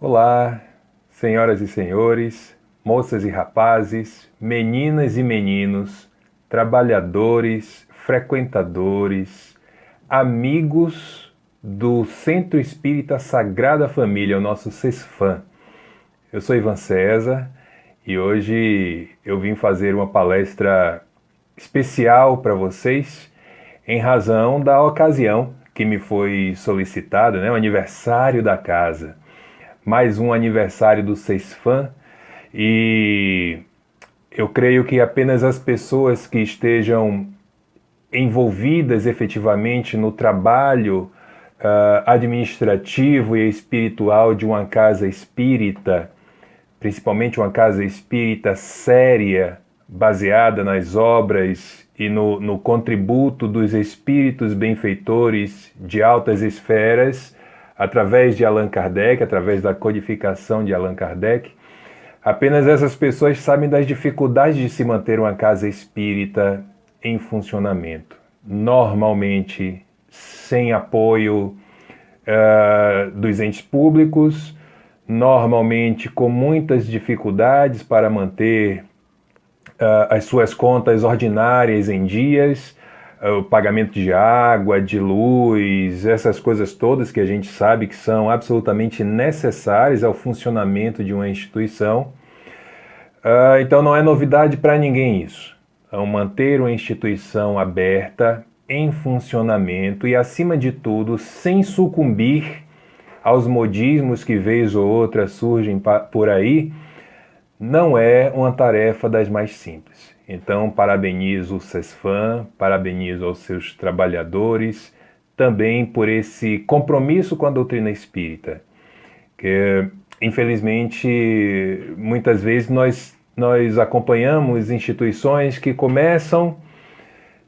Olá, senhoras e senhores, moças e rapazes, meninas e meninos, trabalhadores, frequentadores, amigos do Centro Espírita Sagrada Família, o nosso CESFAM. Eu sou Ivan César e hoje eu vim fazer uma palestra especial para vocês em razão da ocasião que me foi solicitada, o aniversário da casa. Mais um aniversário do CESFAM e eu creio que apenas as pessoas que estejam envolvidas efetivamente no trabalho administrativo e espiritual de uma casa espírita, principalmente uma casa espírita séria, baseada nas obras e no contributo dos espíritos benfeitores de altas esferas, através de Allan Kardec, através da codificação de Allan Kardec, apenas essas pessoas sabem das dificuldades de se manter uma casa espírita em funcionamento. Normalmente sem apoio dos entes públicos, normalmente com muitas dificuldades para manter as suas contas ordinárias em dias, o pagamento de água, de luz, essas coisas todas que a gente sabe que são absolutamente necessárias ao funcionamento de uma instituição. Então não é novidade para ninguém isso. Então, manter uma instituição aberta, em funcionamento e, acima de tudo, sem sucumbir aos modismos que vez ou outra surgem por aí, não é uma tarefa das mais simples. Então, parabenizo o CESFAM, parabenizo aos seus trabalhadores, também por esse compromisso com a doutrina espírita, que, infelizmente, muitas vezes nós acompanhamos instituições que começam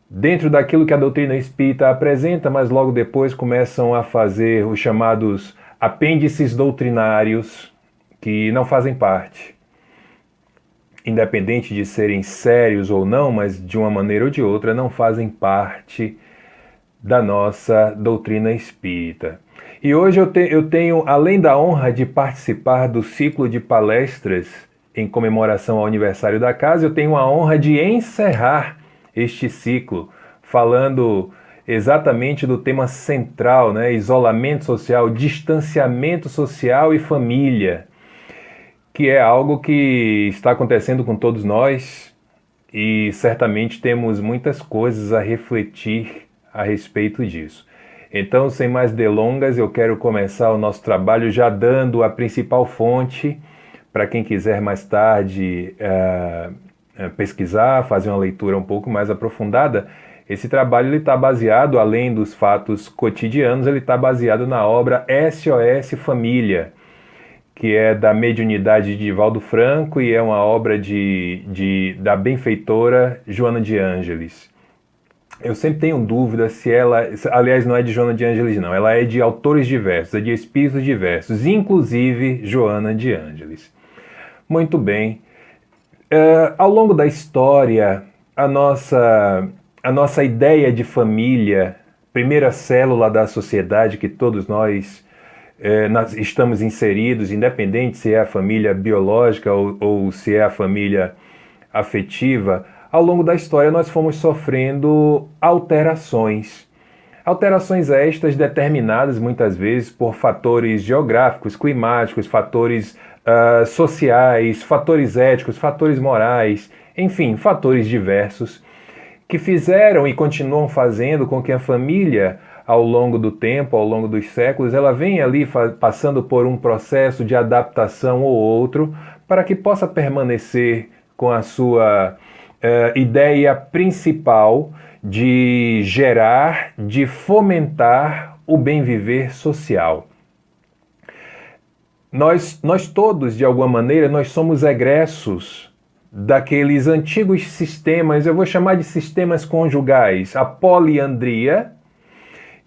dentro daquilo que a doutrina espírita apresenta, mas logo depois começam a fazer os chamados apêndices doutrinários, que não fazem parte. Independente de serem sérios ou não, mas de uma maneira ou de outra não fazem parte da nossa doutrina espírita. E hoje eu tenho, além da honra de participar do ciclo de palestras em comemoração ao aniversário da casa, eu tenho a honra de encerrar este ciclo falando exatamente do tema central, isolamento social, distanciamento social e família, que é algo que está acontecendo com todos nós e certamente temos muitas coisas a refletir a respeito disso. Então, sem mais delongas, eu quero começar o nosso trabalho já dando a principal fonte para quem quiser mais tarde pesquisar, fazer uma leitura um pouco mais aprofundada. Esse trabalho está baseado, além dos fatos cotidianos, ele está baseado na obra SOS Família, que é da mediunidade de Divaldo Franco e é uma obra da benfeitora Joana de Ângeles. Eu sempre tenho dúvida se ela... Aliás, não é de Joana de Ângeles, não. Ela é de autores diversos, é de espíritos diversos, inclusive Joana de Ângeles. Muito bem. Ao longo da história, a nossa ideia de família, primeira célula da sociedade que todos nós estamos inseridos, independente se é a família biológica ou se é a família afetiva, ao longo da história nós fomos sofrendo alterações. Alterações estas determinadas muitas vezes por fatores geográficos, climáticos, fatores sociais, fatores éticos, fatores morais, enfim, fatores diversos que fizeram e continuam fazendo com que a família, ao longo do tempo, ao longo dos séculos, ela vem ali passando por um processo de adaptação ou outro para que possa permanecer com a sua ideia principal de gerar, de fomentar o bem-viver social. Nós todos, de alguma maneira, nós somos egressos daqueles antigos sistemas, eu vou chamar de sistemas conjugais, a poliandria,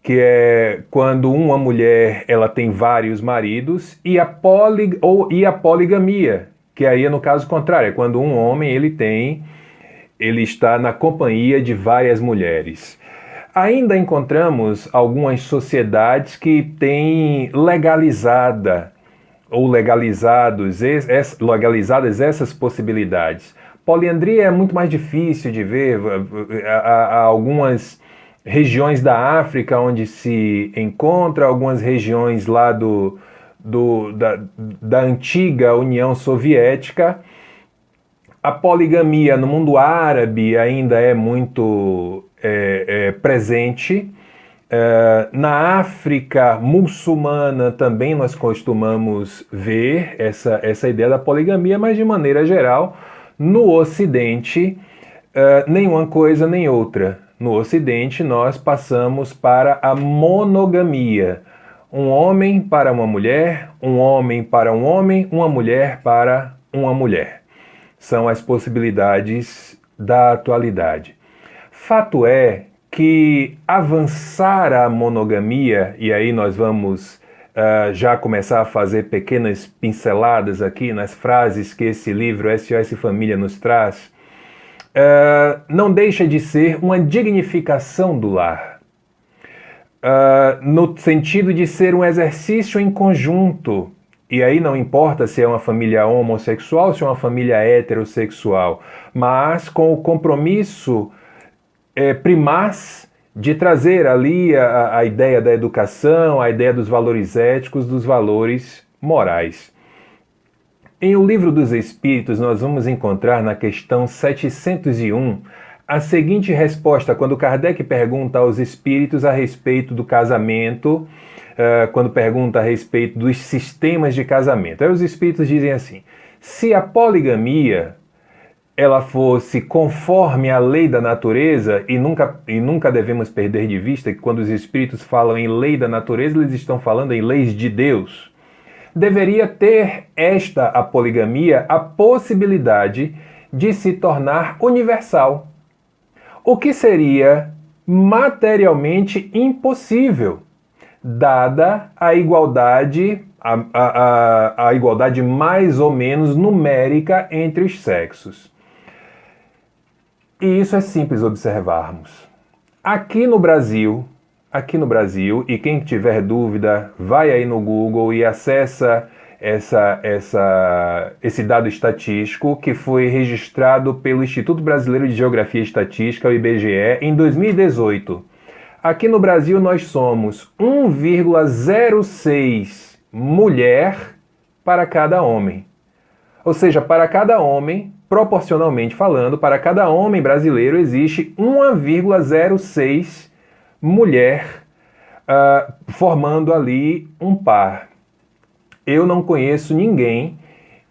que é quando uma mulher ela tem vários maridos, e a poligamia, que aí é no caso contrário, é quando um homem ele está na companhia de várias mulheres. Ainda encontramos algumas sociedades que têm legalizada ou legalizadas essas possibilidades. Poliandria é muito mais difícil de ver. Há algumas regiões da África onde se encontra, algumas regiões lá da antiga União Soviética. A poligamia no mundo árabe ainda é muito presente. Na África muçulmana também nós costumamos ver essa ideia da poligamia, mas de maneira geral, no Ocidente, nem uma coisa nem outra. No Ocidente nós passamos para a monogamia. Um homem para uma mulher, um homem para um homem, uma mulher para uma mulher. São as possibilidades da atualidade. Fato é que avançar a monogamia, e aí nós vamos já começar a fazer pequenas pinceladas aqui nas frases que esse livro SOS Família nos traz, não deixa de ser uma dignificação do lar, no sentido de ser um exercício em conjunto. E aí não importa se é uma família homossexual, se é uma família heterossexual, mas com o compromisso primaz de trazer ali a ideia da educação, a ideia dos valores éticos, dos valores morais. Em O Livro dos Espíritos, nós vamos encontrar na questão 701 a seguinte resposta, quando Kardec pergunta aos espíritos a respeito do casamento, quando pergunta a respeito dos sistemas de casamento. Aí os espíritos dizem assim: se a poligamia ela fosse conforme a lei da natureza, e nunca devemos perder de vista que quando os espíritos falam em lei da natureza, eles estão falando em leis de Deus, deveria ter a poligamia a possibilidade de se tornar universal, o que seria materialmente impossível, dada a igualdade, a igualdade mais ou menos numérica entre os sexos. E isso é simples observarmos. Aqui no Brasil, e quem tiver dúvida, vai aí no Google e acessa esse dado estatístico que foi registrado pelo Instituto Brasileiro de Geografia e Estatística, o IBGE, em 2018. Aqui no Brasil nós somos 1,06 mulher para cada homem. Ou seja, para cada homem, proporcionalmente falando, para cada homem brasileiro existe 1,06 mulher formando ali um par. Eu não conheço ninguém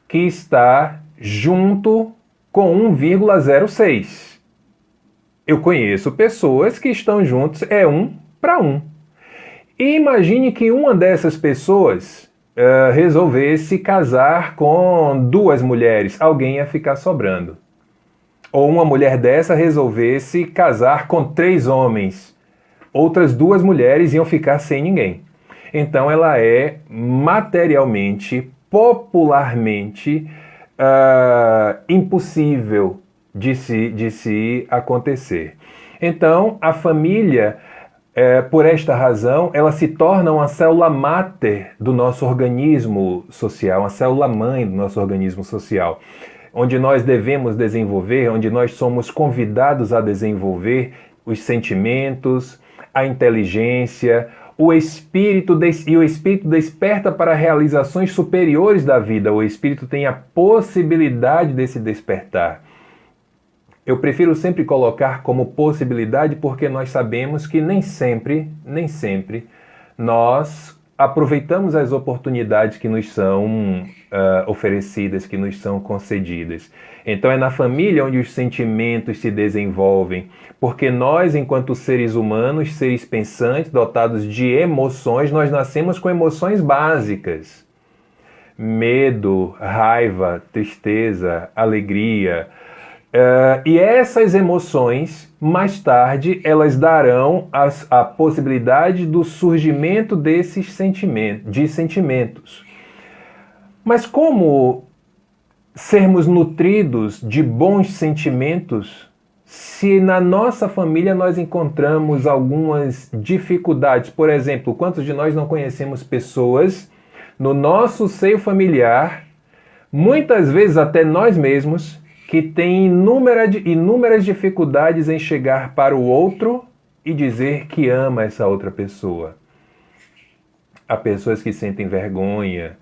que está junto com 1,06. Eu conheço pessoas que estão juntos, 1 para 1. E imagine que uma dessas pessoas resolvesse casar com 2 mulheres, alguém ia ficar sobrando. Ou uma mulher dessa resolvesse casar com 3 homens, outras 2 mulheres iam ficar sem ninguém. Então ela é materialmente, popularmente impossível de se acontecer. Então a família, por esta razão, ela se torna uma célula máter do nosso organismo social, uma célula mãe do nosso organismo social, onde nós devemos desenvolver, onde nós somos convidados a desenvolver os sentimentos, a inteligência, o espírito desperta para realizações superiores da vida. O espírito tem a possibilidade desse despertar. Eu prefiro sempre colocar como possibilidade porque nós sabemos que nem sempre nós aproveitamos as oportunidades que nos são oferecidas, que nos são concedidas. Então é na família onde os sentimentos se desenvolvem, porque nós, enquanto seres humanos, seres pensantes, dotados de emoções, nós nascemos com emoções básicas. Medo, raiva, tristeza, alegria. E essas emoções, mais tarde, elas darão a possibilidade do surgimento desses sentimentos. Mas como sermos nutridos de bons sentimentos se na nossa família nós encontramos algumas dificuldades? Por exemplo, quantos de nós não conhecemos pessoas no nosso seio familiar, muitas vezes até nós mesmos, que tem inúmeras dificuldades em chegar para o outro e dizer que ama essa outra pessoa. Há pessoas que sentem vergonha,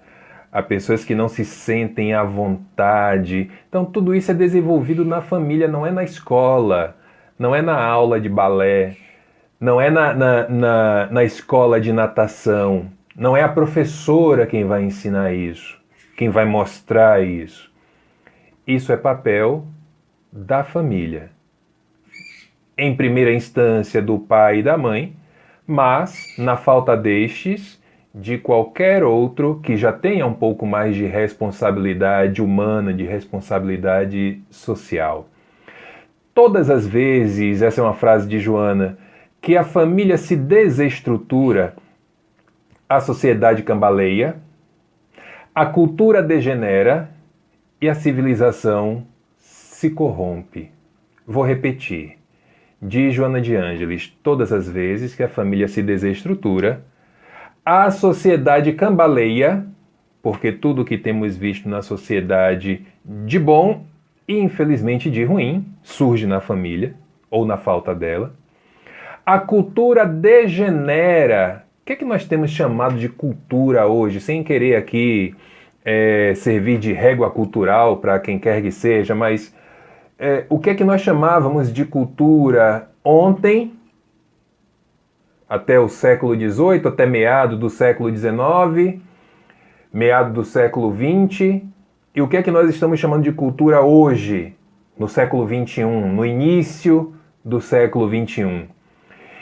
há pessoas que não se sentem à vontade. Então tudo isso é desenvolvido na família, não é na escola, não é na aula de balé, não é na escola de natação, não é a professora quem vai ensinar isso, quem vai mostrar isso. Isso é papel da família. Em primeira instância do pai e da mãe, mas, na falta destes, de qualquer outro que já tenha um pouco mais de responsabilidade humana, de responsabilidade social. Todas as vezes, essa é uma frase de Joana, que a família se desestrutura, a sociedade cambaleia, a cultura degenera e a civilização se corrompe. Vou repetir. Diz Joana de Ângeles, todas as vezes que a família se desestrutura, a sociedade cambaleia, porque tudo o que temos visto na sociedade de bom e infelizmente de ruim surge na família ou na falta dela. A cultura degenera. O que é que nós temos chamado de cultura hoje? Sem querer aqui servir de régua cultural para quem quer que seja, mas o que é que nós chamávamos de cultura ontem, até o século XVIII, até meado do século XIX, meado do século XX, e o que é que nós estamos chamando de cultura hoje, no século XXI, no início do século XXI.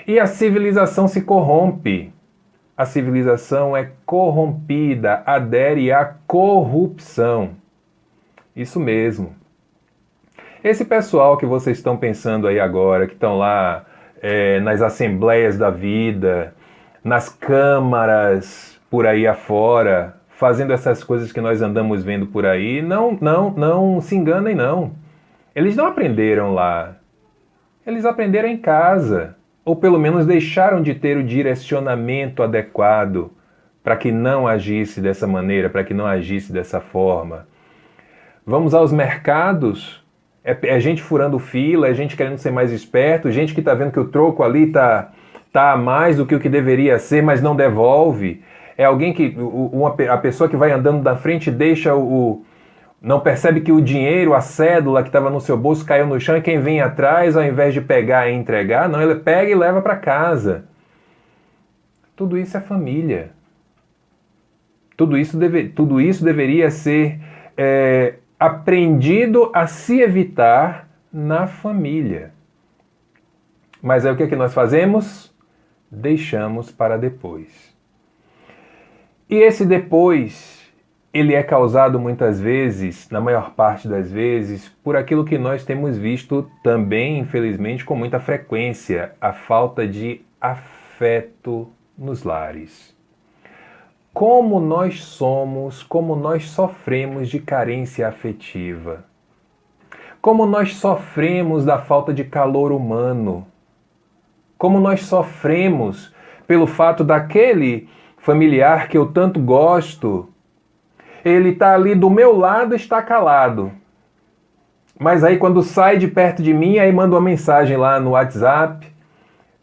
E a civilização se corrompe. A civilização é corrompida, adere à corrupção. Isso mesmo. Esse pessoal que vocês estão pensando aí agora, que estão lá nas assembleias da vida, nas câmaras por aí afora, fazendo essas coisas que nós andamos vendo por aí, não se enganem não. Eles não aprenderam lá. Eles aprenderam em casa. Ou pelo menos deixaram de ter o direcionamento adequado para que não agisse dessa maneira, para que não agisse dessa forma. Vamos aos mercados, é gente furando fila, é gente querendo ser mais esperto, gente que está vendo que o troco ali tá a mais do que o que deveria ser, mas não devolve. É alguém que, a pessoa que vai andando da frente deixa não percebe que o dinheiro, a cédula que estava no seu bolso caiu no chão e quem vem atrás, ao invés de pegar e entregar, não, ele pega e leva para casa. Tudo isso é família. Tudo isso deveria ser aprendido a se evitar na família. Mas aí o que é que nós fazemos? Deixamos para depois. E esse depois, ele é causado muitas vezes, na maior parte das vezes, por aquilo que nós temos visto também, infelizmente, com muita frequência, a falta de afeto nos lares. Como nós sofremos de carência afetiva. Como nós sofremos da falta de calor humano. Como nós sofremos pelo fato daquele familiar que eu tanto gosto, ele está ali do meu lado, está calado. Mas aí quando sai de perto de mim, aí manda uma mensagem lá no WhatsApp,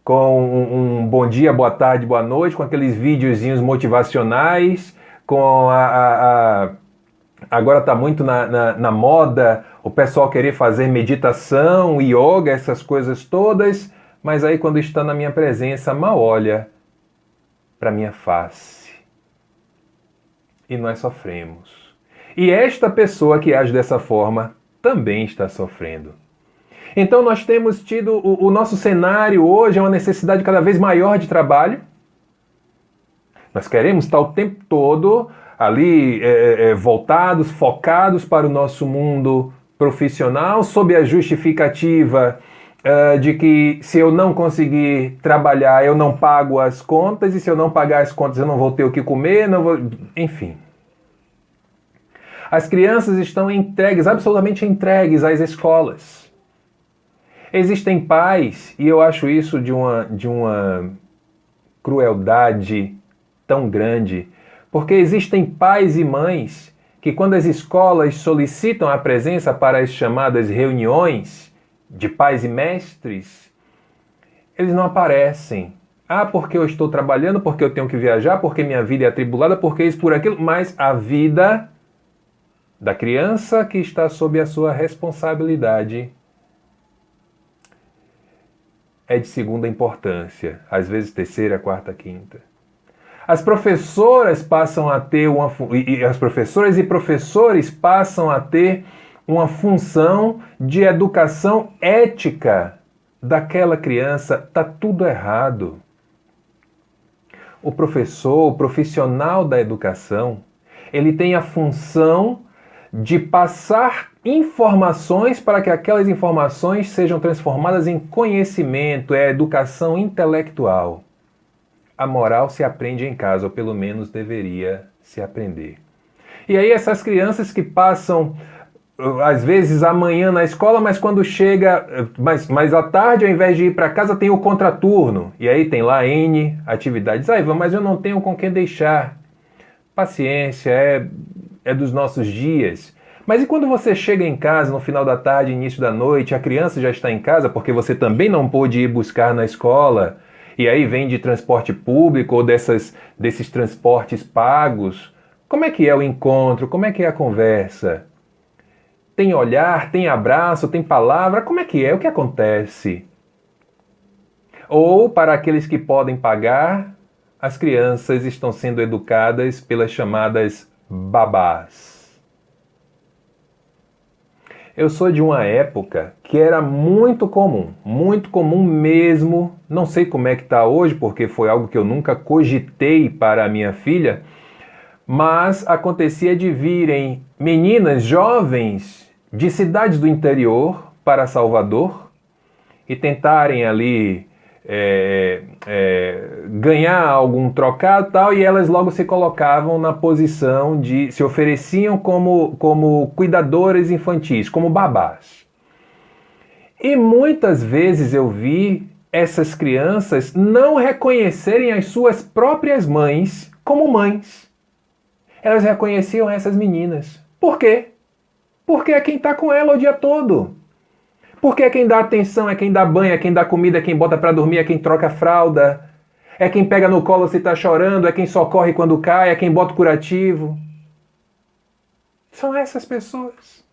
com um bom dia, boa tarde, boa noite, com aqueles videozinhos motivacionais, com agora está muito na moda o pessoal querer fazer meditação, yoga, essas coisas todas, mas aí quando está na minha presença, mal olha para minha face. E nós sofremos. E esta pessoa que age dessa forma também está sofrendo. Então nós temos tido, o nosso cenário hoje é uma necessidade cada vez maior de trabalho. Nós queremos estar o tempo todo ali voltados, focados para o nosso mundo profissional, sob a justificativa de que se eu não conseguir trabalhar, eu não pago as contas, e se eu não pagar as contas, eu não vou ter o que comer, enfim. As crianças estão entregues, absolutamente entregues às escolas. Existem pais, e eu acho isso de uma crueldade tão grande, Porque existem pais e mães que, quando as escolas solicitam a presença para as chamadas reuniões de pais e mestres, eles não aparecem. Ah, porque eu estou trabalhando, porque eu tenho que viajar, porque minha vida é atribulada, porque isso, por aquilo. Mas a vida da criança que está sob a sua responsabilidade é de segunda importância, às vezes terceira, quarta, quinta. As professoras passam a ter as professoras e professores passam a ter uma função de educação ética daquela criança. Tá tudo errado. O professor, o profissional da educação, ele tem a função de passar informações para que aquelas informações sejam transformadas em conhecimento, é a educação intelectual. A moral se aprende em casa, ou pelo menos deveria se aprender. E aí essas crianças que passam, às vezes, a manhã na escola, mas quando chega, mas à tarde, ao invés de ir para casa, tem o contraturno. E aí tem lá N atividades. Ah, Ivan, mas eu não tenho com quem deixar. Paciência, é dos nossos dias. Mas e quando você chega em casa no final da tarde, início da noite, a criança já está em casa porque você também não pôde ir buscar na escola, e aí vem de transporte público ou desses transportes pagos? Como é que é o encontro? Como é que é a conversa? Tem olhar, tem abraço, tem palavra? Como é que é? O que acontece? Ou, para aqueles que podem pagar, as crianças estão sendo educadas pelas chamadas babás. Eu sou de uma época que era muito comum mesmo. Não sei como é que está hoje, porque foi algo que eu nunca cogitei para a minha filha, mas acontecia de virem meninas jovens de cidades do interior para Salvador e tentarem ali ganhar algum trocado e tal, e elas logo se colocavam na posição de, se ofereciam como cuidadoras infantis, como babás. E muitas vezes eu vi essas crianças não reconhecerem as suas próprias mães como mães. Elas reconheciam essas meninas. Por quê? Porque é quem está com ela o dia todo. Porque é quem dá atenção, é quem dá banho, é quem dá comida, é quem bota para dormir, é quem troca a fralda, é quem pega no colo se está chorando, é quem socorre quando cai, é quem bota o curativo. São essas pessoas.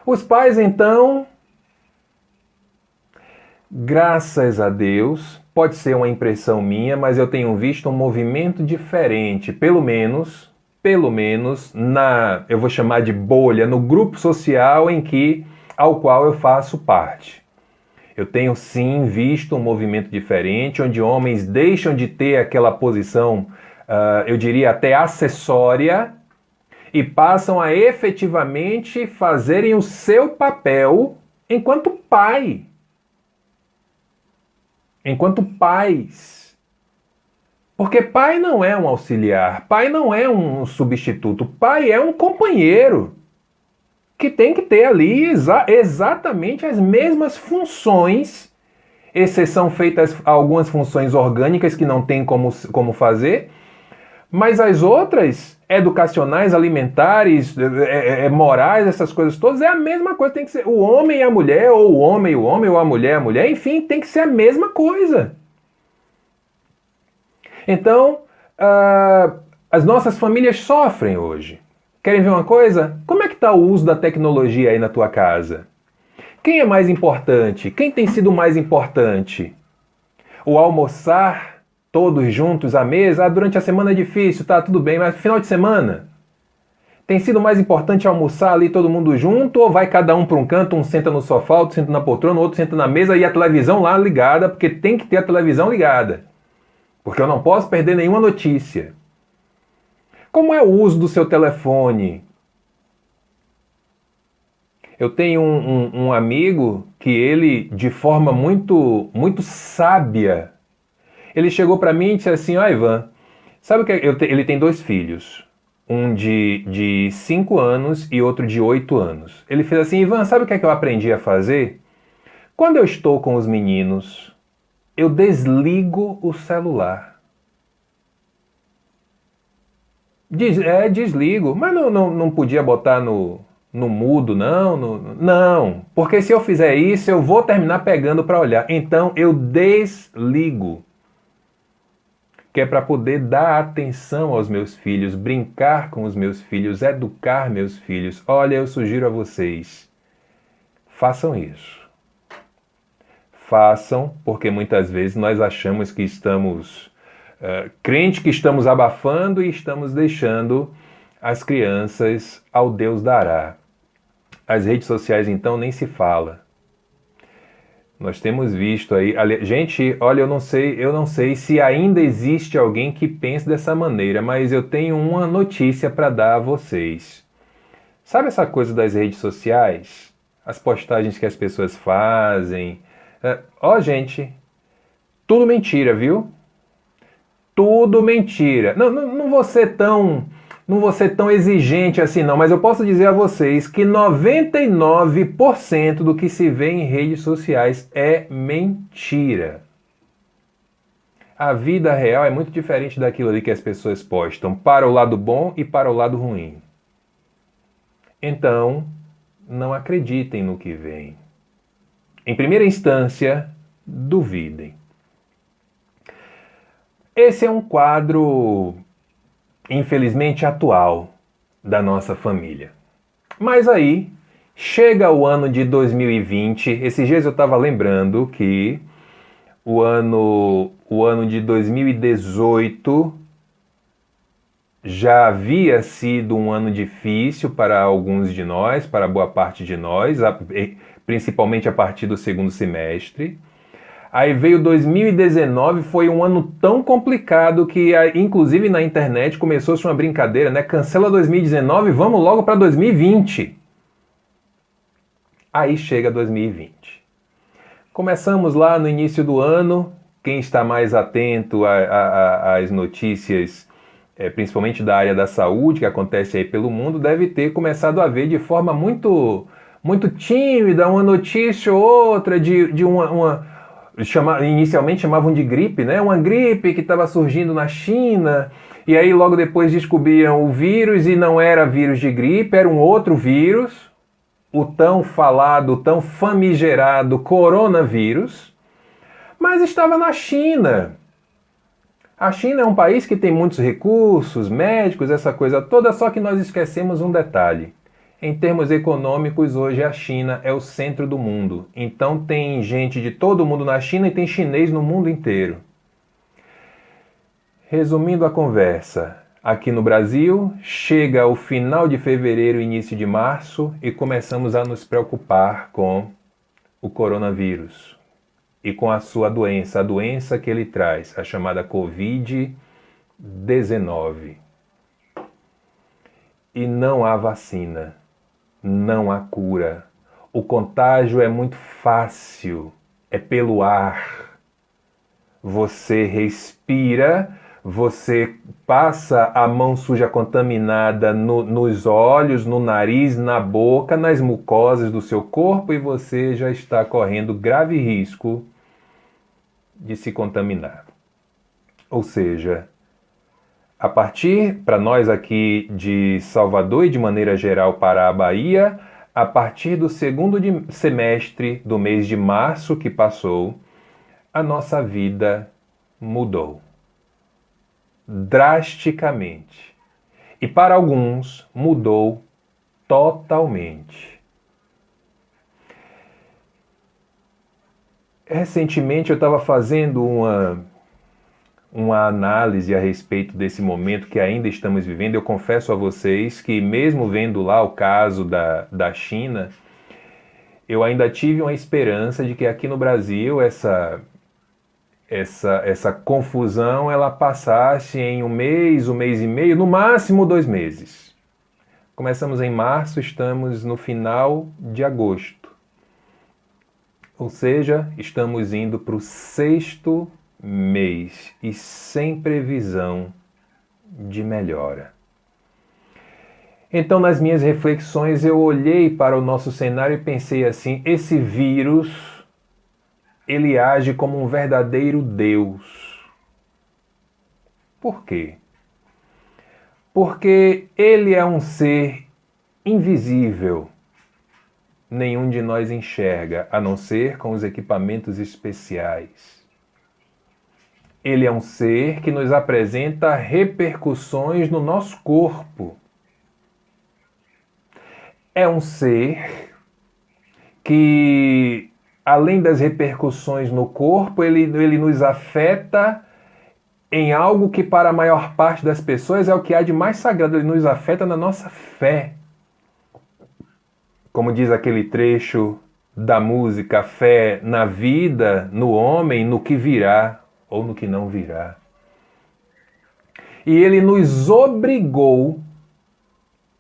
Os pais, então, graças a Deus, pode ser uma impressão minha, mas eu tenho visto um movimento diferente, pelo menos eu vou chamar de bolha, no grupo social ao qual eu faço parte. Eu tenho sim visto um movimento diferente, onde homens deixam de ter aquela posição, eu diria até acessória, e passam a efetivamente fazerem o seu papel enquanto pai. Enquanto pais. Porque pai não é um auxiliar, pai não é um substituto, pai é um companheiro que tem que ter ali exatamente as mesmas funções, exceção feitas algumas funções orgânicas que não tem como fazer, mas as outras, educacionais, alimentares, morais, essas coisas todas, é a mesma coisa, tem que ser o homem e a mulher, ou o homem e o homem, ou a mulher, enfim, tem que ser a mesma coisa. Então, as nossas famílias sofrem hoje. Querem ver uma coisa? Como é que está o uso da tecnologia aí na tua casa? Quem é mais importante? Quem tem sido mais importante? O almoçar todos juntos à mesa? Durante a semana é difícil, tá tudo bem, mas final de semana? Tem sido mais importante almoçar ali todo mundo junto, ou vai cada um para um canto, um senta no sofá, outro senta na poltrona, outro senta na mesa e a televisão lá ligada, porque tem que ter a televisão ligada. Porque eu não posso perder nenhuma notícia. Como é o uso do seu telefone? Eu tenho um amigo que ele, de forma muito sábia, ele chegou para mim e disse assim, Ivan, sabe o que ele tem 2 filhos, um de 5 anos e outro de 8 anos. Ele fez assim, Ivan, sabe o que é que eu aprendi a fazer? Quando eu estou com os meninos, eu desligo o celular. Desligo. Mas não podia botar no mudo, não? Não, porque se eu fizer isso, eu vou terminar pegando para olhar. Então eu desligo. Que é para poder dar atenção aos meus filhos, brincar com os meus filhos, educar meus filhos. Olha, eu sugiro a vocês, façam isso. Façam, porque muitas vezes nós achamos que estamos crente que estamos abafando e estamos deixando as crianças ao Deus dará. As redes sociais, então, nem se fala. Nós temos visto aí, gente, olha, eu não sei se ainda existe alguém que pense dessa maneira, mas eu tenho uma notícia para dar a vocês. Sabe essa coisa das redes sociais? As postagens que as pessoas fazem? Gente, tudo mentira, viu? Tudo mentira. Não vou ser tão exigente assim não, mas eu posso dizer a vocês que 99% do que se vê em redes sociais é mentira. A vida real é muito diferente daquilo ali que as pessoas postam, para o lado bom e para o lado ruim. Então, não acreditem no que vem. Em primeira instância, duvidem. Esse é um quadro, infelizmente, atual da nossa família. Mas aí, chega o ano de 2020, esses dias eu estava lembrando que o ano de 2018 já havia sido um ano difícil para alguns de nós, para boa parte de nós, principalmente a partir do segundo semestre. Aí veio 2019, foi um ano tão complicado que, inclusive na internet, começou-se uma brincadeira, né? Cancela 2019, vamos logo para 2020. Aí chega 2020. Começamos lá no início do ano, quem está mais atento às notícias, principalmente da área da saúde, que acontece aí pelo mundo, deve ter começado a ver de forma muito, muito tímida uma notícia ou outra de inicialmente chamavam de gripe, né? Uma gripe que estava surgindo na China, e aí logo depois descobriram o vírus e não era vírus de gripe, era um outro vírus, o tão falado, tão famigerado coronavírus, mas estava na China. A China é um país que tem muitos recursos, médicos, essa coisa toda, só que nós esquecemos um detalhe. Em termos econômicos, hoje a China é o centro do mundo. Então tem gente de todo mundo na China e tem chinês no mundo inteiro. Resumindo a conversa, aqui no Brasil, chega o final de fevereiro, início de março e começamos a nos preocupar com o coronavírus e com a sua doença, a doença que ele traz, a chamada Covid-19. E não há vacina. Não há cura. O contágio é muito fácil, é pelo ar. Você respira, você passa a mão suja contaminada nos olhos, no nariz, na boca, nas mucosas do seu corpo e você já está correndo grave risco de se contaminar. Ou seja, a partir, para nós aqui de Salvador e de maneira geral para a Bahia, a partir do segundo semestre do mês de março que passou, a nossa vida mudou drasticamente. E para alguns, mudou totalmente. Recentemente eu estava fazendo uma análise a respeito desse momento que ainda estamos vivendo. Eu confesso a vocês que mesmo vendo lá o caso da China, eu ainda tive uma esperança de que aqui no Brasil essa confusão ela passasse em um mês e meio, no máximo 2 meses. Começamos em março, estamos no final de agosto. Ou seja, estamos indo para o 6º mês e sem previsão de melhora. Então, nas minhas reflexões, eu olhei para o nosso cenário e pensei assim: esse vírus, ele age como um verdadeiro Deus. Por quê? Porque ele é um ser invisível. Nenhum de nós enxerga, a não ser com os equipamentos especiais. Ele é um ser que nos apresenta repercussões no nosso corpo. É um ser que, além das repercussões no corpo, ele nos afeta em algo que para a maior parte das pessoas é o que há de mais sagrado. Ele nos afeta na nossa fé. Como diz aquele trecho da música, fé na vida, no homem, no que virá ou no que não virá. E ele nos obrigou,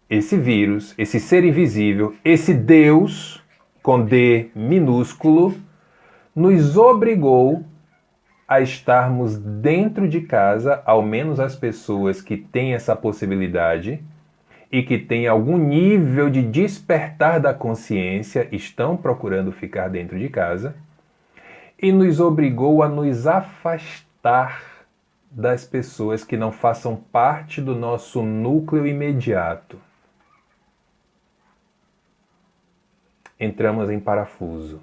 esse vírus, esse ser invisível, esse Deus, com D minúsculo, nos obrigou a estarmos dentro de casa, ao menos as pessoas que têm essa possibilidade e que têm algum nível de despertar da consciência, estão procurando ficar dentro de casa, e nos obrigou a nos afastar das pessoas que não façam parte do nosso núcleo imediato. Entramos em parafuso.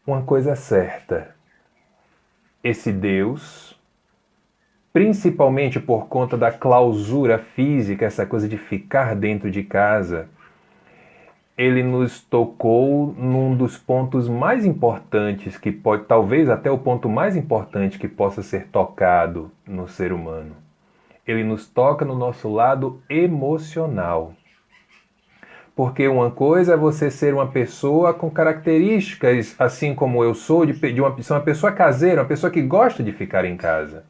Uma coisa é certa, esse Deus, principalmente por conta da clausura física, essa coisa de ficar dentro de casa, ele nos tocou num dos pontos mais importantes, que pode, talvez até o ponto mais importante que possa ser tocado no ser humano. Ele nos toca no nosso lado emocional. Porque uma coisa é você ser uma pessoa com características, assim como eu sou, de uma pessoa caseira, uma pessoa que gosta de ficar em casa.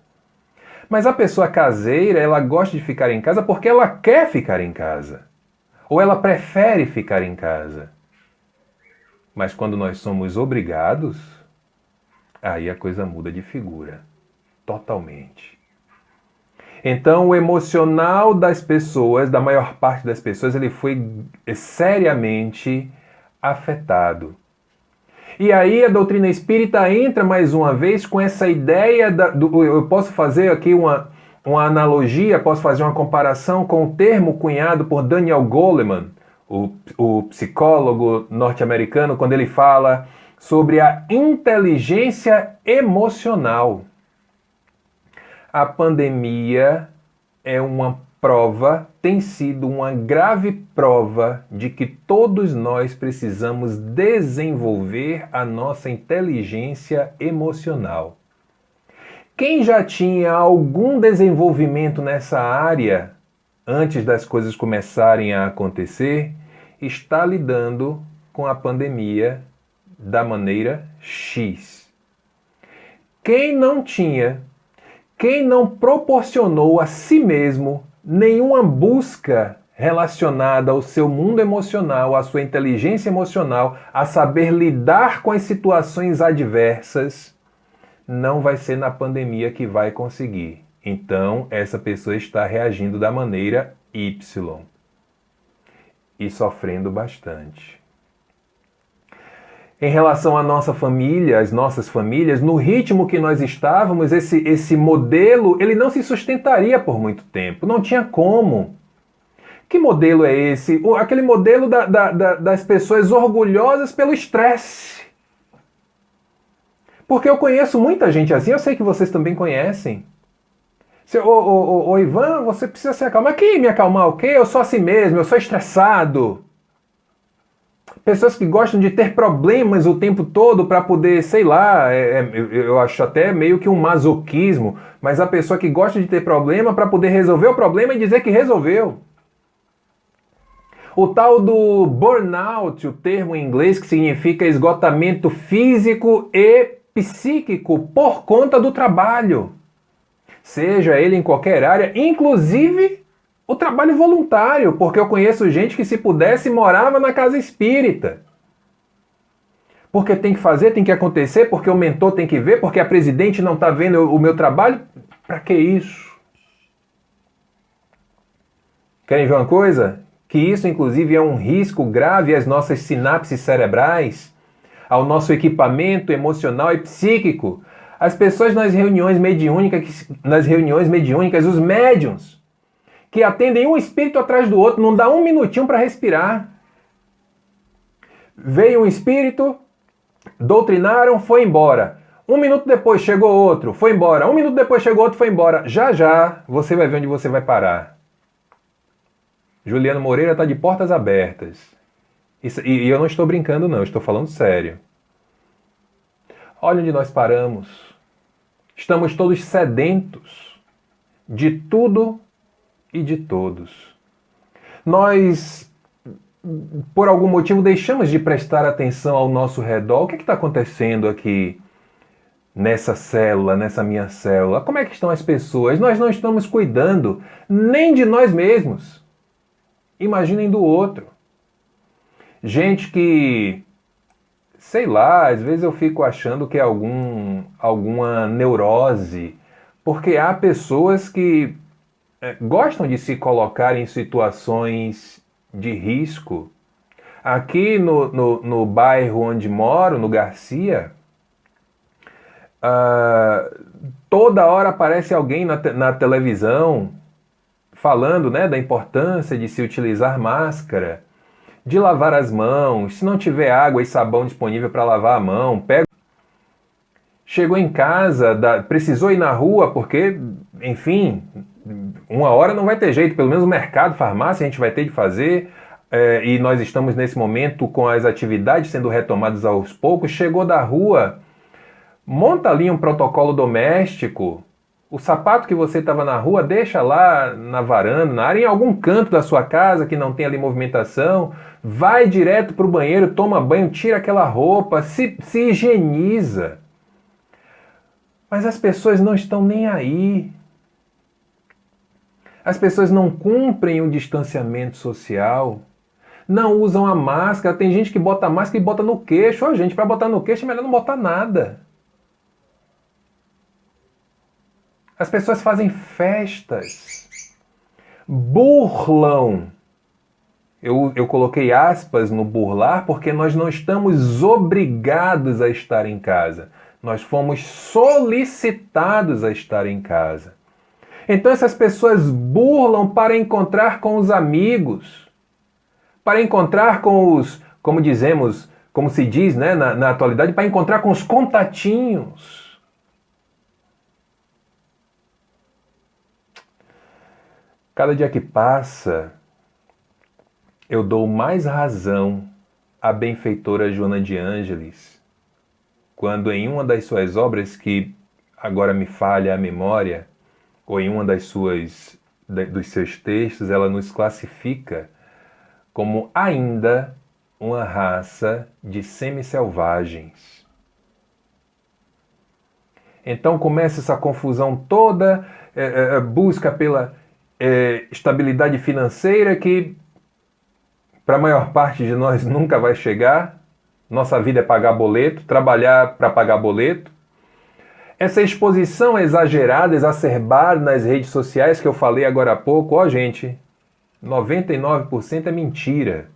Mas a pessoa caseira, ela gosta de ficar em casa porque ela quer ficar em casa. Ou ela prefere ficar em casa. Mas quando nós somos obrigados, aí a coisa muda de figura. Totalmente. Então, o emocional das pessoas, da maior parte das pessoas, ele foi seriamente afetado. E aí a doutrina espírita entra mais uma vez com essa ideia, eu posso fazer aqui uma analogia, posso fazer uma comparação com o termo cunhado por Daniel Goleman, o psicólogo norte-americano, quando ele fala sobre a inteligência emocional. A pandemia é uma prova, tem sido uma grave prova de que todos nós precisamos desenvolver a nossa inteligência emocional. Quem já tinha algum desenvolvimento nessa área, antes das coisas começarem a acontecer, está lidando com a pandemia da maneira X. Quem não tinha, quem não proporcionou a si mesmo nenhuma busca relacionada ao seu mundo emocional, à sua inteligência emocional, a saber lidar com as situações adversas, não vai ser na pandemia que vai conseguir. Então, essa pessoa está reagindo da maneira Y e sofrendo bastante. Em relação à nossa família, às nossas famílias, no ritmo que nós estávamos, esse modelo ele não se sustentaria por muito tempo. Não tinha como. Que modelo é esse? Aquele modelo das pessoas orgulhosas pelo estresse. Porque eu conheço muita gente assim, eu sei que vocês também conhecem. Ô Ivan, você precisa se acalmar. Que me acalmar o quê? Eu sou assim mesmo, eu sou estressado. Pessoas que gostam de ter problemas o tempo todo para poder, sei lá, eu acho até meio que um masoquismo, mas a pessoa que gosta de ter problema para poder resolver o problema e dizer que resolveu. O tal do burnout, o termo em inglês que significa esgotamento físico e psíquico por conta do trabalho. Seja ele em qualquer área, inclusive o trabalho voluntário, porque eu conheço gente que, se pudesse, morava na casa espírita. Porque tem que fazer, tem que acontecer, porque o mentor tem que ver, porque a presidente não está vendo o meu trabalho. Para que isso? Querem ver uma coisa? Que isso, inclusive, é um risco grave às nossas sinapses cerebrais, ao nosso equipamento emocional e psíquico. As pessoas nas reuniões mediúnicas, os médiuns, que atendem um espírito atrás do outro, não dá um minutinho para respirar. Veio um espírito, doutrinaram, foi embora. Um minuto depois chegou outro, foi embora. Um minuto depois chegou outro, foi embora. Já já você vai ver onde você vai parar. Juliano Moreira está de portas abertas. E eu não estou brincando não, eu estou falando sério. Olha onde nós paramos. Estamos todos sedentos de tudo e de todos. Nós, por algum motivo, deixamos de prestar atenção ao nosso redor. O que está acontecendo aqui nessa célula, nessa minha célula? Como é que estão as pessoas? Nós não estamos cuidando nem de nós mesmos. Imaginem do outro. Gente que, sei lá, às vezes eu fico achando que é alguma neurose, porque há pessoas que gostam de se colocar em situações de risco. Aqui no bairro onde moro, no Garcia, toda hora aparece alguém na televisão falando, né, da importância de se utilizar máscara, de lavar as mãos, se não tiver água e sabão disponível para lavar a mão, chegou em casa, precisou ir na rua porque, enfim, uma hora não vai ter jeito, pelo menos o mercado, farmácia a gente vai ter de fazer, e nós estamos nesse momento com as atividades sendo retomadas aos poucos, chegou da rua, monta ali um protocolo doméstico. O sapato que você estava na rua, deixa lá na varanda, na área, em algum canto da sua casa que não tem ali movimentação, vai direto para o banheiro, toma banho, tira aquela roupa, se higieniza. Mas as pessoas não estão nem aí. As pessoas não cumprem o distanciamento social, não usam a máscara. Tem gente que bota a máscara e bota no queixo. Ó, gente, para botar no queixo é melhor não botar nada. As pessoas fazem festas, burlam. Eu coloquei aspas no burlar porque nós não estamos obrigados a estar em casa. Nós fomos solicitados a estar em casa. Então essas pessoas burlam para encontrar com os amigos, para encontrar com os, como se diz, né, na atualidade, para encontrar com os contatinhos. Cada dia que passa, eu dou mais razão à benfeitora Joana de Ângeles, quando em uma das suas obras, que agora me falha a memória, ou em uma dos seus textos, ela nos classifica como ainda uma raça de semi-selvagens. Então começa essa confusão toda, busca pela estabilidade financeira que para a maior parte de nós nunca vai chegar. Nossa vida é pagar boleto, trabalhar para pagar boleto. Essa exposição exagerada, exacerbada nas redes sociais que eu falei agora há pouco, ó gente, 99% é mentira.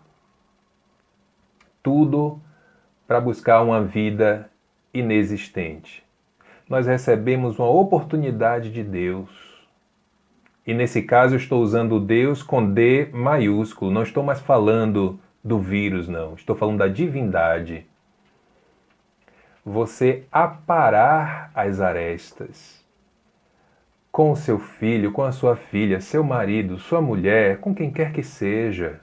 Tudo para buscar uma vida inexistente. Nós recebemos uma oportunidade de Deus. E nesse caso eu estou usando Deus com D maiúsculo. Não estou mais falando do vírus, não. Estou falando da divindade. Você aparar as arestas com o seu filho, com a sua filha, seu marido, sua mulher, com quem quer que seja.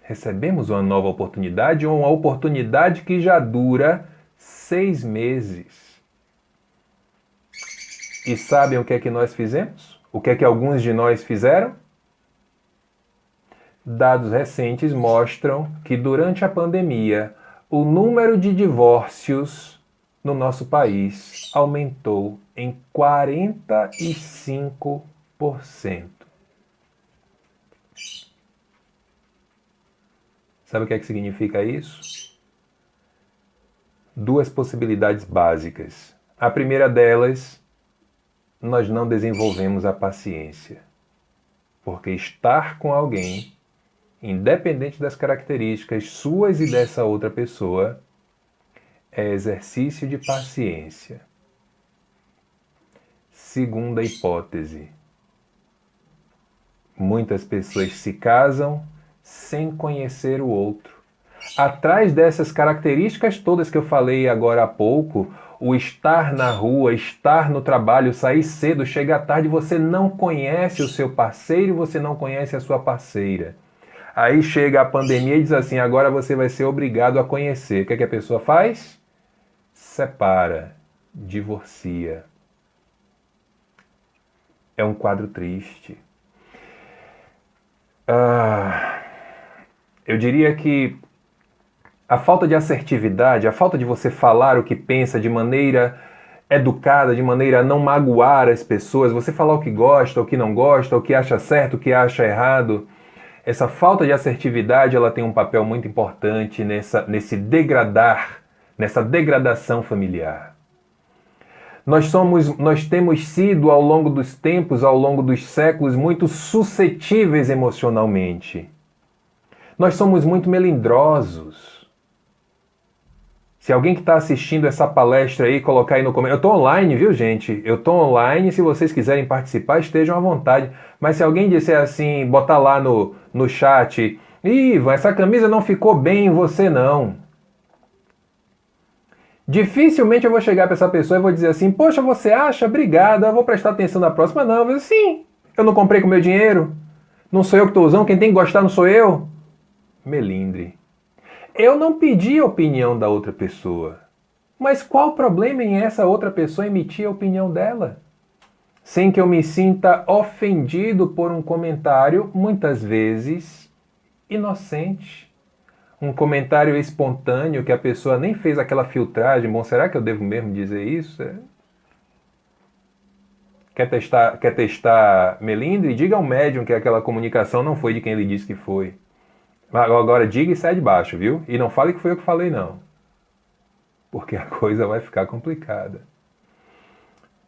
Recebemos uma nova oportunidade, ou uma oportunidade que já dura 6 meses. E sabem o que é que nós fizemos? O que é que alguns de nós fizeram? Dados recentes mostram que durante a pandemia, o número de divórcios no nosso país aumentou em 45%. Sabe o que é que significa isso? 2 possibilidades básicas. A primeira delas, nós não desenvolvemos a paciência. Porque estar com alguém, independente das características suas e dessa outra pessoa, é exercício de paciência. Segunda hipótese. Muitas pessoas se casam sem conhecer o outro. Atrás dessas características todas que eu falei agora há pouco, o estar na rua, estar no trabalho, sair cedo, chegar tarde, você não conhece o seu parceiro, você não conhece a sua parceira. Aí chega a pandemia e diz assim, agora você vai ser obrigado a conhecer. O que é que a pessoa faz? Separa, divorcia. É um quadro triste. Eu diria que a falta de assertividade, a falta de você falar o que pensa de maneira educada, de maneira a não magoar as pessoas, você falar o que gosta, o que não gosta, o que acha certo, o que acha errado, essa falta de assertividade ela tem um papel muito importante nesse degradar, nessa degradação familiar. Nós temos sido, ao longo dos tempos, ao longo dos séculos, muito suscetíveis emocionalmente. Nós somos muito melindrosos. Se alguém que está assistindo essa palestra aí colocar aí no comentário... Eu estou online, viu, gente? Eu estou online, se vocês quiserem participar, estejam à vontade. Mas se alguém disser assim, botar lá no chat, Ivan, essa camisa não ficou bem em você, não. Dificilmente eu vou chegar para essa pessoa e vou dizer assim, poxa, você acha? Obrigado, eu vou prestar atenção na próxima. Não, eu vou dizer, sim, eu não comprei com meu dinheiro. Não sou eu que estou usando, quem tem que gostar não sou eu. Melindre. Eu não pedi a opinião da outra pessoa. Mas qual o problema em essa outra pessoa emitir a opinião dela? Sem que eu me sinta ofendido por um comentário, muitas vezes, inocente. Um comentário espontâneo que a pessoa nem fez aquela filtragem. Bom, será que eu devo mesmo dizer isso? Quer testar melindre? Diga ao médium que aquela comunicação não foi de quem ele disse que foi. Agora diga e sai de baixo, viu? E não fale que foi eu que falei, não. Porque a coisa vai ficar complicada.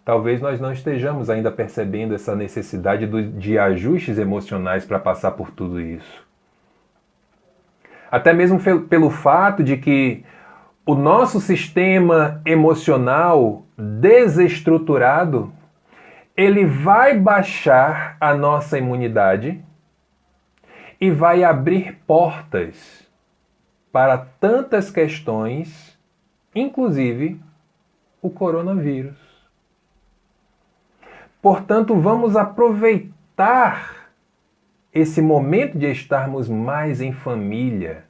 Talvez nós não estejamos ainda percebendo essa necessidade de ajustes emocionais para passar por tudo isso. Até mesmo pelo fato de que o nosso sistema emocional desestruturado, ele vai baixar a nossa imunidade e vai abrir portas para tantas questões, inclusive o coronavírus. Portanto, vamos aproveitar esse momento de estarmos mais em família.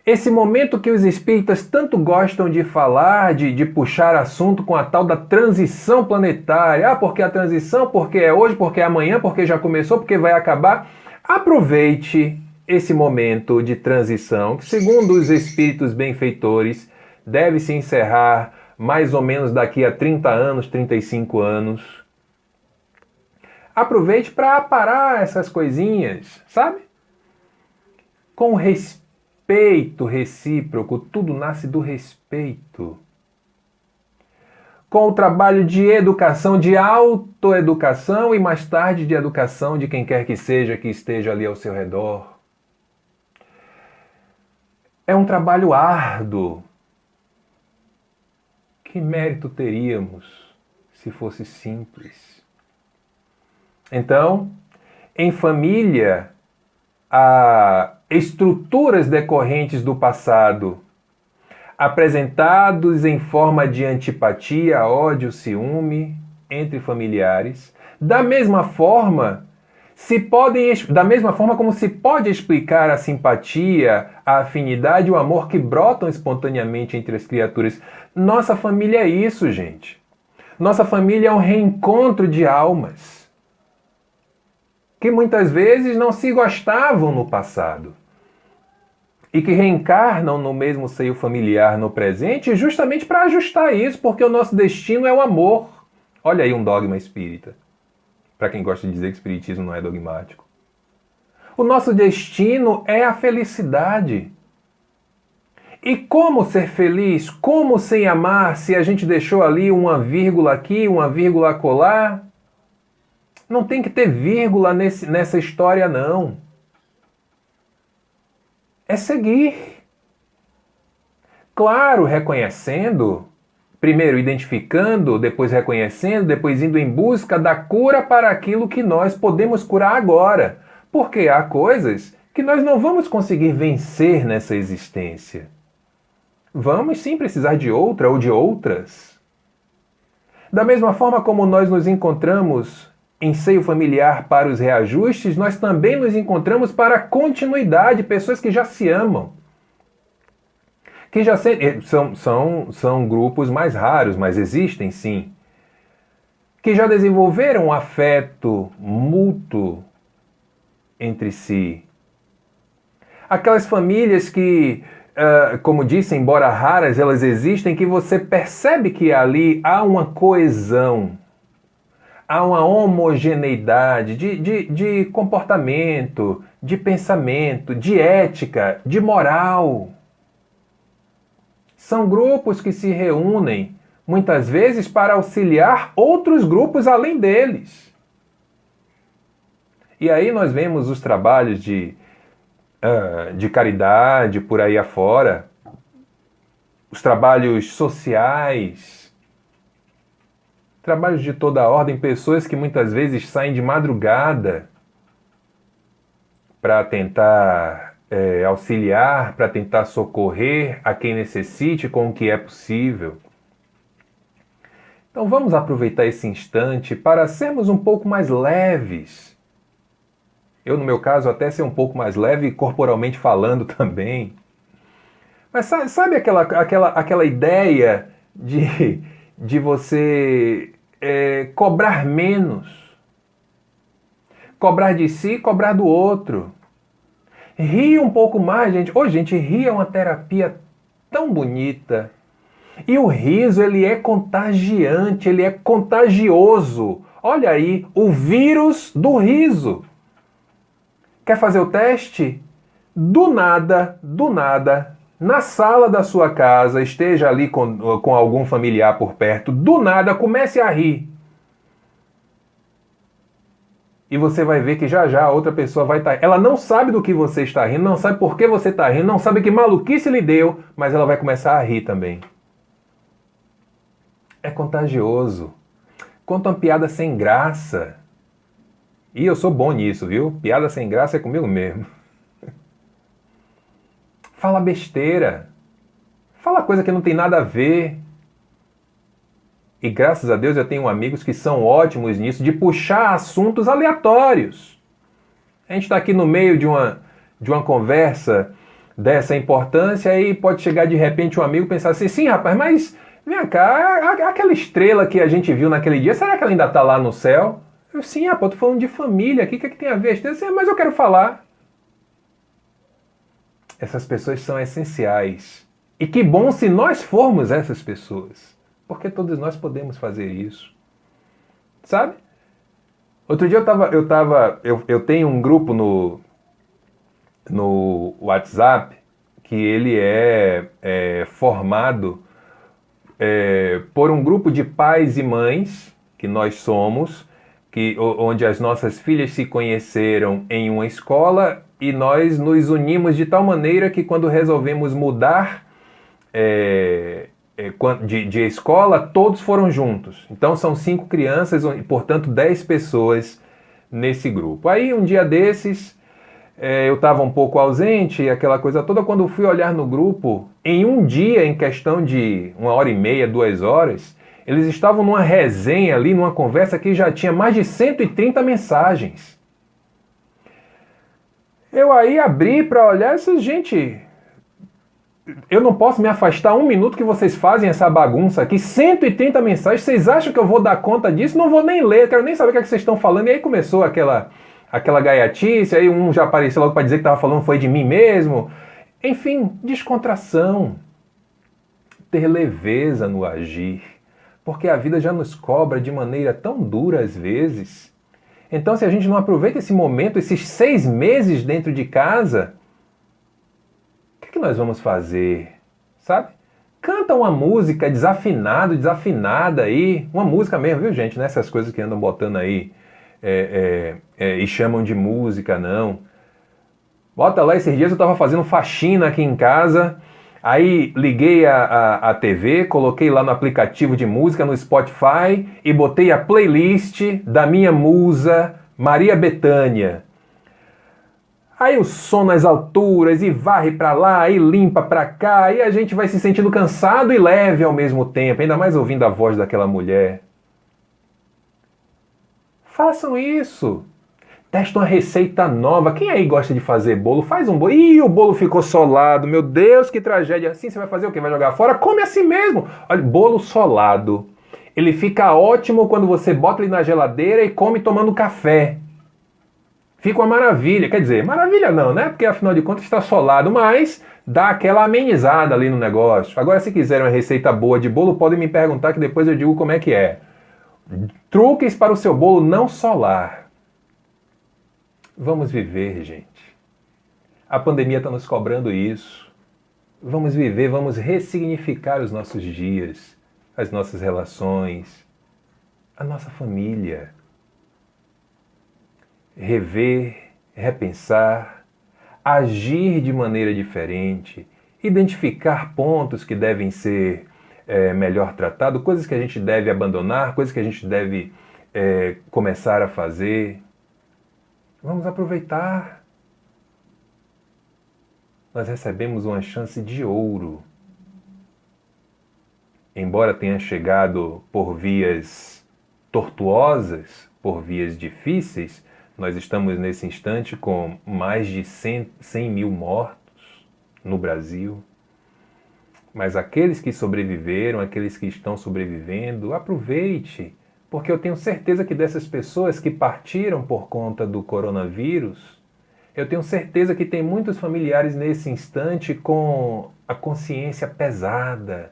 Esse momento que os espíritas tanto gostam de falar, de puxar assunto com a tal da transição planetária. Ah, porque a transição, porque é hoje, porque é amanhã, porque já começou, porque vai acabar. Aproveite esse momento de transição, que segundo os espíritos benfeitores, deve se encerrar mais ou menos daqui a 30 anos, 35 anos. Aproveite para aparar essas coisinhas, sabe? Com respeito recíproco, tudo nasce do respeito. Com o trabalho de educação, de autoeducação e mais tarde de educação de quem quer que seja que esteja ali ao seu redor. É um trabalho árduo. Que mérito teríamos se fosse simples? Então, em família, há estruturas decorrentes do passado, apresentados em forma de antipatia, ódio, ciúme entre familiares. Da mesma forma como se pode explicar a simpatia, a afinidade e o amor que brotam espontaneamente entre as criaturas. Nossa família é isso, gente. Nossa família é um reencontro de almas que muitas vezes não se gostavam no passado e que reencarnam no mesmo seio familiar no presente justamente para ajustar isso, porque o nosso destino é o amor. Olha aí um dogma espírita, para quem gosta de dizer que o espiritismo não é dogmático. O nosso destino é a felicidade. E como ser feliz? Como sem amar se a gente deixou ali uma vírgula aqui, uma vírgula acolá? Não tem que ter vírgula nessa história, não. É seguir. Claro, reconhecendo Primeiro identificando, depois reconhecendo, depois indo em busca da cura para aquilo que nós podemos curar agora. Porque há coisas que nós não vamos conseguir vencer nessa existência. Vamos sim precisar de outra ou de outras. Da mesma forma como nós nos encontramos em seio familiar para os reajustes, nós também nos encontramos para a continuidade, pessoas que já se amam. Que já são grupos mais raros, mas existem sim. Que já desenvolveram um afeto mútuo entre si. Aquelas famílias que, como disse, embora raras, elas existem, que você percebe que ali há uma coesão, há uma homogeneidade de comportamento, de pensamento, de ética, de moral. São grupos que se reúnem, muitas vezes, para auxiliar outros grupos além deles. E aí nós vemos os trabalhos de caridade por aí afora, os trabalhos sociais, trabalhos de toda a ordem, pessoas que muitas vezes saem de madrugada para tentar auxiliar, para tentar socorrer a quem necessite com o que é possível. Então vamos aproveitar esse instante para sermos um pouco mais leves. Eu, no meu caso, até ser um pouco mais leve corporalmente falando também. Mas sabe aquela ideia de você cobrar menos? Cobrar de si, cobrar do outro. Rir um pouco mais, gente. Ô, gente, rir é uma terapia tão bonita. E o riso, ele é contagiante, ele é contagioso. Olha aí, o vírus do riso. Quer fazer o teste? Do nada, na sala da sua casa, esteja ali com algum familiar por perto, do nada comece a rir. E você vai ver que já a outra pessoa vai estar... Ela não sabe do que você está rindo, não sabe por que você está rindo, não sabe que maluquice lhe deu, mas ela vai começar a rir também. É contagioso. Conta uma piada sem graça. E eu sou bom nisso, viu? Piada sem graça é comigo mesmo. Fala besteira. Fala coisa que não tem nada a ver. E graças a Deus eu tenho amigos que são ótimos nisso, de puxar assuntos aleatórios. A gente está aqui no meio de uma conversa dessa importância e pode chegar de repente um amigo e pensar assim, sim, rapaz, mas vem cá, aquela estrela que a gente viu naquele dia, será que ela ainda está lá no céu? Eu, sim, rapaz, eu tô falando de família aqui, o que é que tem a ver? Mas eu quero falar. Essas pessoas são essenciais. E que bom se nós formos essas pessoas. Porque todos nós podemos fazer isso. Sabe? Outro dia eu tenho um grupo no WhatsApp que ele é formado por um grupo de pais e mães, que nós somos, onde as nossas filhas se conheceram em uma escola e nós nos unimos de tal maneira que quando resolvemos mudar de escola, todos foram juntos. Então são 5 crianças, portanto 10 pessoas nesse grupo. Aí um dia desses, eu estava um pouco ausente, aquela coisa toda, quando fui olhar no grupo, em um dia, em questão de 1h30, 2 horas, eles estavam numa resenha ali, numa conversa que já tinha mais de 130 mensagens. Eu aí abri para olhar e disse, gente, eu não posso me afastar 1 minuto que vocês fazem essa bagunça aqui, 130 mensagens, vocês acham que eu vou dar conta disso? Não vou nem ler, quero nem saber o que é que vocês estão falando. E aí começou aquela gaiatice, aí um já apareceu logo para dizer que estava falando foi de mim mesmo. Enfim, descontração, ter leveza no agir, porque a vida já nos cobra de maneira tão dura às vezes. Então se a gente não aproveita esse momento, esses 6 meses dentro de casa, o que nós vamos fazer? Sabe? Canta uma música desafinado, desafinada aí, uma música mesmo, viu gente? Nessas coisas que andam botando aí e chamam de música, não. Bota lá, esses dias eu estava fazendo faxina aqui em casa, Aí liguei a TV, coloquei lá no aplicativo de música, no Spotify, e botei a playlist da minha musa, Maria Bethânia. Aí o som nas alturas, e varre pra lá, e limpa pra cá, e a gente vai se sentindo cansado e leve ao mesmo tempo, ainda mais ouvindo a voz daquela mulher. Façam isso. Testa uma receita nova. Quem aí gosta de fazer bolo? Faz um bolo. Ih, o bolo ficou solado. Meu Deus, que tragédia. Assim você vai fazer o quê? Vai jogar fora? Come assim mesmo. Olha, bolo solado. Ele fica ótimo quando você bota ele na geladeira e come tomando café. Fica uma maravilha. Quer dizer, maravilha não, né? Porque afinal de contas está solado, mas dá aquela amenizada ali no negócio. Agora, se quiserem uma receita boa de bolo, podem me perguntar que depois eu digo como é que é. Truques para o seu bolo não solar. Vamos viver, gente. A pandemia está nos cobrando isso. Vamos viver, vamos ressignificar os nossos dias, as nossas relações, a nossa família. Rever, repensar, agir de maneira diferente, identificar pontos que devem ser melhor tratados, coisas que a gente deve abandonar, coisas que a gente deve começar a fazer. Vamos aproveitar. Nós recebemos uma chance de ouro. Embora tenha chegado por vias tortuosas, por vias difíceis, nós estamos nesse instante com mais de 100 mil mortos no Brasil. Mas aqueles que sobreviveram, aqueles que estão sobrevivendo, aproveite, porque eu tenho certeza que dessas pessoas que partiram por conta do coronavírus, eu tenho certeza que tem muitos familiares nesse instante com a consciência pesada,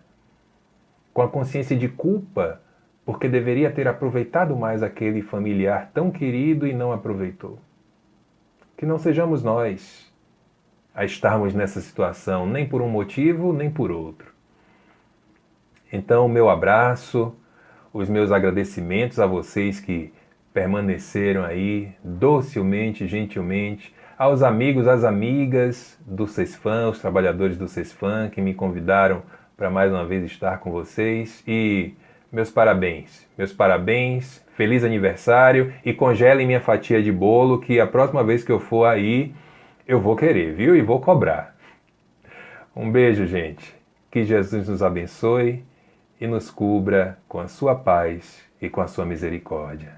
com a consciência de culpa, porque deveria ter aproveitado mais aquele familiar tão querido e não aproveitou. Que não sejamos nós a estarmos nessa situação, nem por um motivo, nem por outro. Então, o meu abraço, os meus agradecimentos a vocês que permaneceram aí docilmente, gentilmente, aos amigos, às amigas do Cesfam, os trabalhadores do Cesfam que me convidaram para mais uma vez estar com vocês, e meus parabéns, feliz aniversário, e congelem minha fatia de bolo que a próxima vez que eu for aí eu vou querer, viu? E vou cobrar. Um beijo, gente. Que Jesus nos abençoe e nos cubra com a sua paz e com a sua misericórdia.